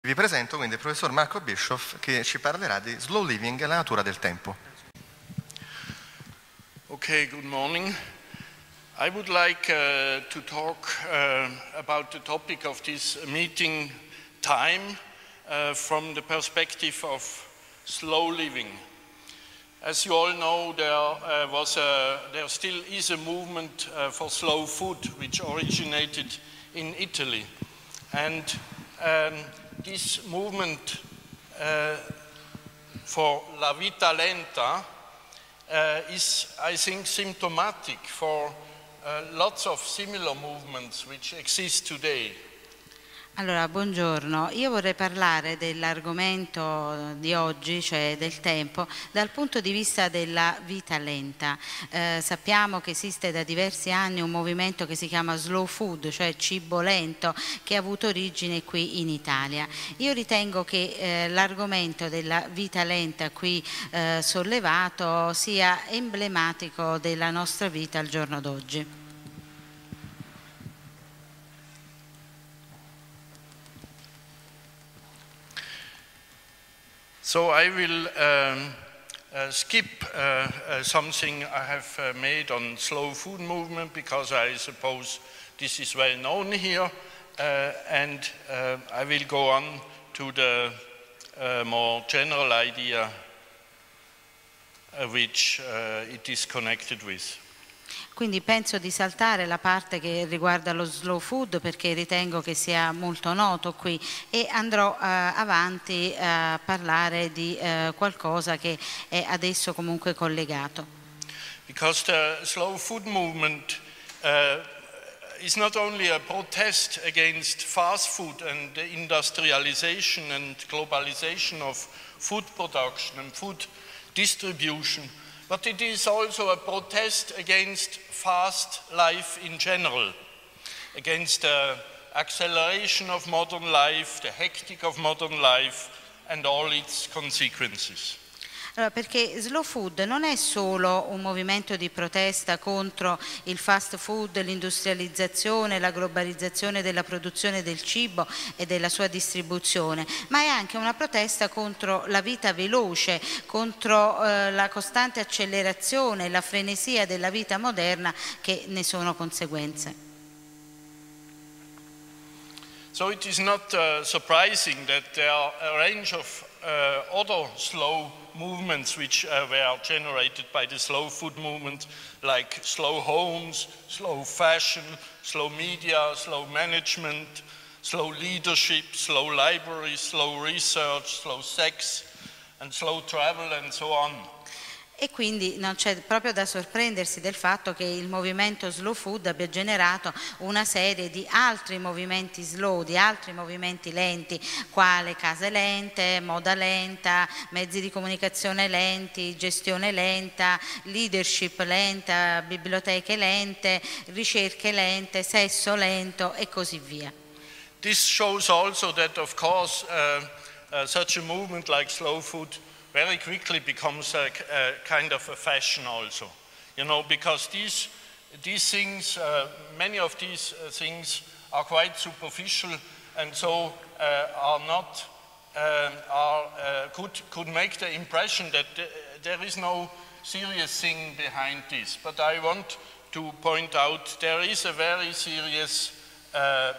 Vi presento quindi il professor Marco Bischof che ci parlerà di slow living e la natura del tempo. Okay, good morning. I would like to talk about the topic of this meeting, time, from the perspective of slow living. As you all know, there still is a movement for slow food which originated in Italy. And this movement for la vita lenta is, I think, symptomatic for lots of similar movements which exist today. Allora, buongiorno. Io vorrei parlare dell'argomento di oggi, cioè del tempo, dal punto di vista della vita lenta. Sappiamo che esiste da diversi anni un movimento che si chiama slow food, cioè cibo lento, che ha avuto origine qui in Italia. Io ritengo che l'argomento della vita lenta qui sollevato sia emblematico della nostra vita al giorno d'oggi. So I will skip something I have made on slow food movement because I suppose this is well known here, and I will go on to the more general idea which it is connected with. Quindi penso di saltare la parte che riguarda lo slow food perché ritengo che sia molto noto qui e andrò avanti a parlare di qualcosa che è adesso comunque collegato. Because the slow food movement is not only a protest against fast food and the industrialization and globalization of food production and food distribution, but it is also a protest against fast life in general, against the acceleration of modern life, the hectic of modern life and all its consequences. Allora, perché slow food non è solo un movimento di protesta contro il fast food, l'industrializzazione, la globalizzazione della produzione del cibo e della sua distribuzione, ma è anche una protesta contro la vita veloce, contro la costante accelerazione, la frenesia della vita moderna che ne sono conseguenze. So it is not surprising that there are a range of other slow movements which were generated by the slow food movement, like slow homes, slow fashion, slow media, slow management, slow leadership, slow libraries, slow research, slow sex, and slow travel, and so on. E quindi non c'è proprio da sorprendersi del fatto che il movimento slow food abbia generato una serie di altri movimenti slow, di altri movimenti lenti, quale case lente, moda lenta, mezzi di comunicazione lenti, gestione lenta, leadership lenta, biblioteche lente, ricerche lente, sesso lento e così via. This shows also that, of course, such a movement like slow food very quickly becomes a kind of a fashion also, you know, because these things, many of these things are quite superficial and so could make the impression that there is no serious thing behind this. But I want to point out there is a very serious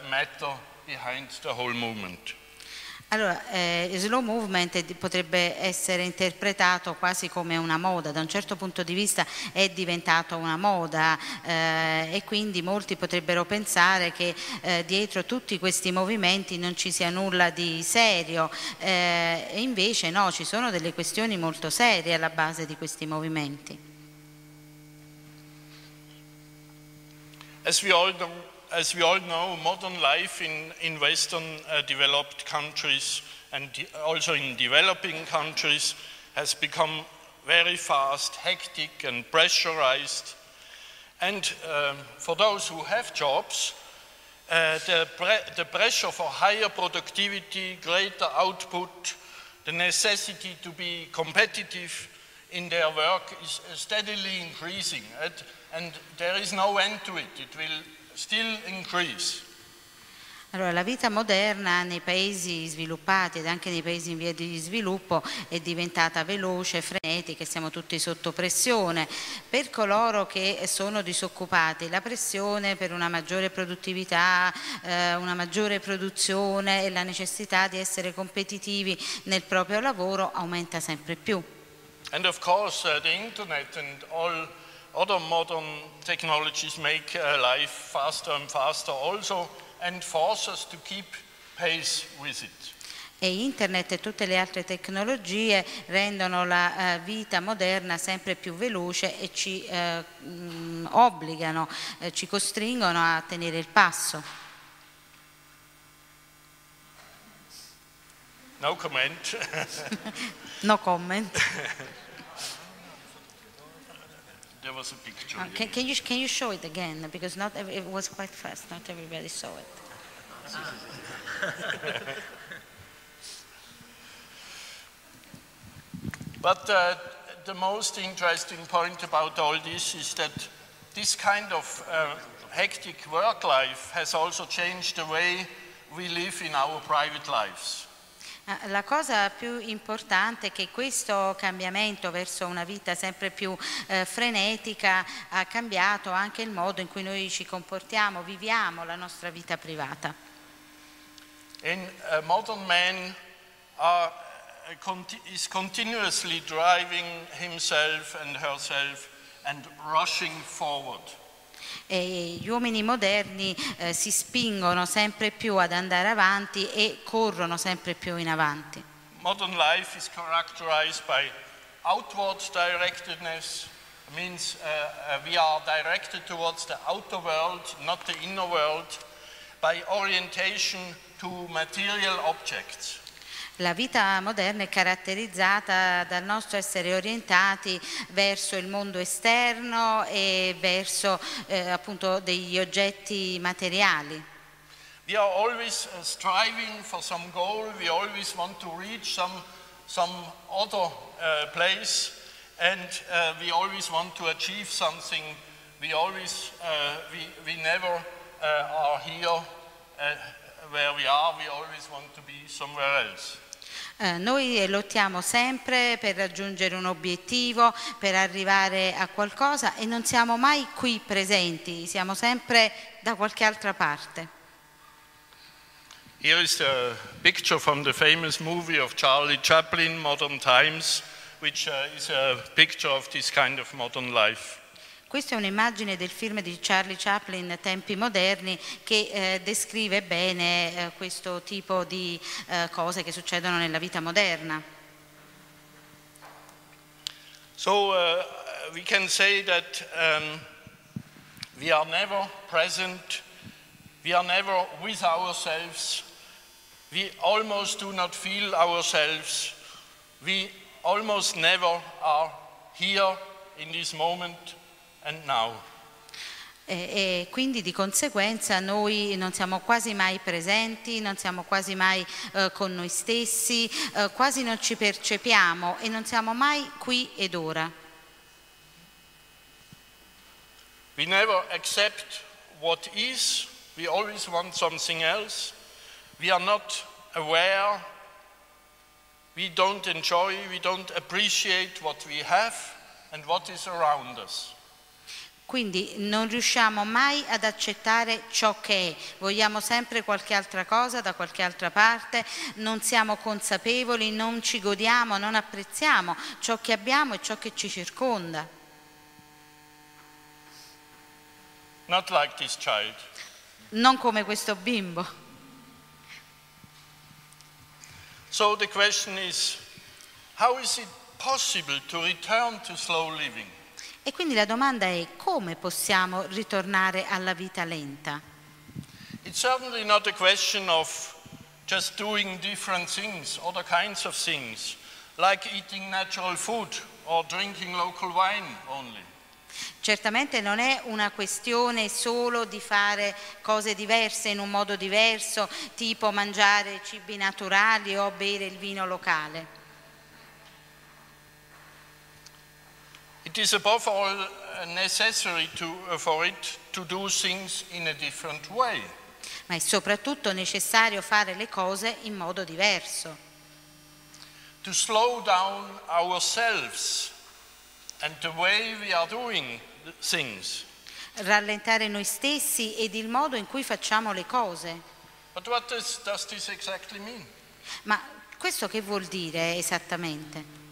matter behind the whole movement. Allora, il slow movement potrebbe essere interpretato quasi come una moda, da un certo punto di vista è diventato una moda e quindi molti potrebbero pensare che dietro tutti questi movimenti non ci sia nulla di serio e invece no, ci sono delle questioni molto serie alla base di questi movimenti. As we all know, modern life in Western developed countries and also in developing countries has become very fast, hectic and pressurized. And for those who have jobs, the pressure for higher productivity, greater output, the necessity to be competitive in their work is steadily increasing. And there is no end to it. It will still increase. Allora, la vita moderna nei paesi sviluppati ed anche nei paesi in via di sviluppo è diventata veloce, frenetica, siamo tutti sotto pressione. Per coloro che sono disoccupati, la pressione per una maggiore produttività, una maggiore produzione e la necessità di essere competitivi nel proprio lavoro aumenta sempre più. And of course, the internet and all other modern technologies make life faster and faster also, and force us to keep pace with it. E internet e tutte le altre tecnologie rendono la vita moderna sempre più veloce e ci obbligano, ci costringono a tenere il passo. No comment. No comment. There was a picture. Can you show it again? Because it was quite fast, not everybody saw it. But the most interesting point about all this is that this kind of hectic work life has also changed the way we live in our private lives. La cosa più importante è che questo cambiamento verso una vita sempre più frenetica ha cambiato anche il modo in cui noi ci comportiamo, viviamo la nostra vita privata. Modern man is continuously driving himself and herself and rushing forward. E gli uomini moderni si spingono sempre più ad andare avanti e corrono sempre più in avanti. Modern life is characterized by outward directedness, means we are directed towards the outer world, not the inner world, by orientation to material objects. La vita moderna è caratterizzata dal nostro essere orientati verso il mondo esterno e verso appunto degli oggetti materiali. We are always striving for some goal, we always want to reach some other place, and we always want to achieve something. We always, we never are here where we are, we always want to be somewhere else. Noi lottiamo sempre per raggiungere un obiettivo, per arrivare a qualcosa e non siamo mai qui presenti, siamo sempre da qualche altra parte. Here is the picture from the famous movie of Charlie Chaplin, Modern Times, which is a picture of this kind of modern life. Questa è un'immagine del film di Charlie Chaplin, Tempi moderni, che descrive bene questo tipo di cose che succedono nella vita moderna. So we can say that we are never present, we are never with ourselves, we almost do not feel ourselves, we almost never are here in this moment. And now. E quindi di conseguenza noi non siamo quasi mai presenti, non siamo quasi mai con noi stessi, quasi non ci percepiamo e non siamo mai qui ed ora. We never accept what is, we always want something else. We are not aware, we don't enjoy, we don't appreciate what we have and what is around us. Quindi non riusciamo mai ad accettare ciò che è, vogliamo sempre qualche altra cosa da qualche altra parte, non siamo consapevoli, non ci godiamo, non apprezziamo ciò che abbiamo e ciò che ci circonda. Not like this child. Non come questo bimbo. So the question is, how is it possible to return to slow living? E quindi la domanda è: come possiamo ritornare alla vita lenta? It's certainly not a question of just doing different things, other kinds of things, like eating natural food or drinking local wine only. Certamente non è una questione solo di fare cose diverse in un modo diverso, tipo mangiare cibi naturali o bere il vino locale. It is above all necessary for it to do things in a different way. ma è soprattutto necessario fare le cose in modo diverso. To slow down ourselves and the way we are doing things. Rallentare noi stessi ed il modo in cui facciamo le cose. But what does this exactly mean? Ma questo che vuol dire esattamente?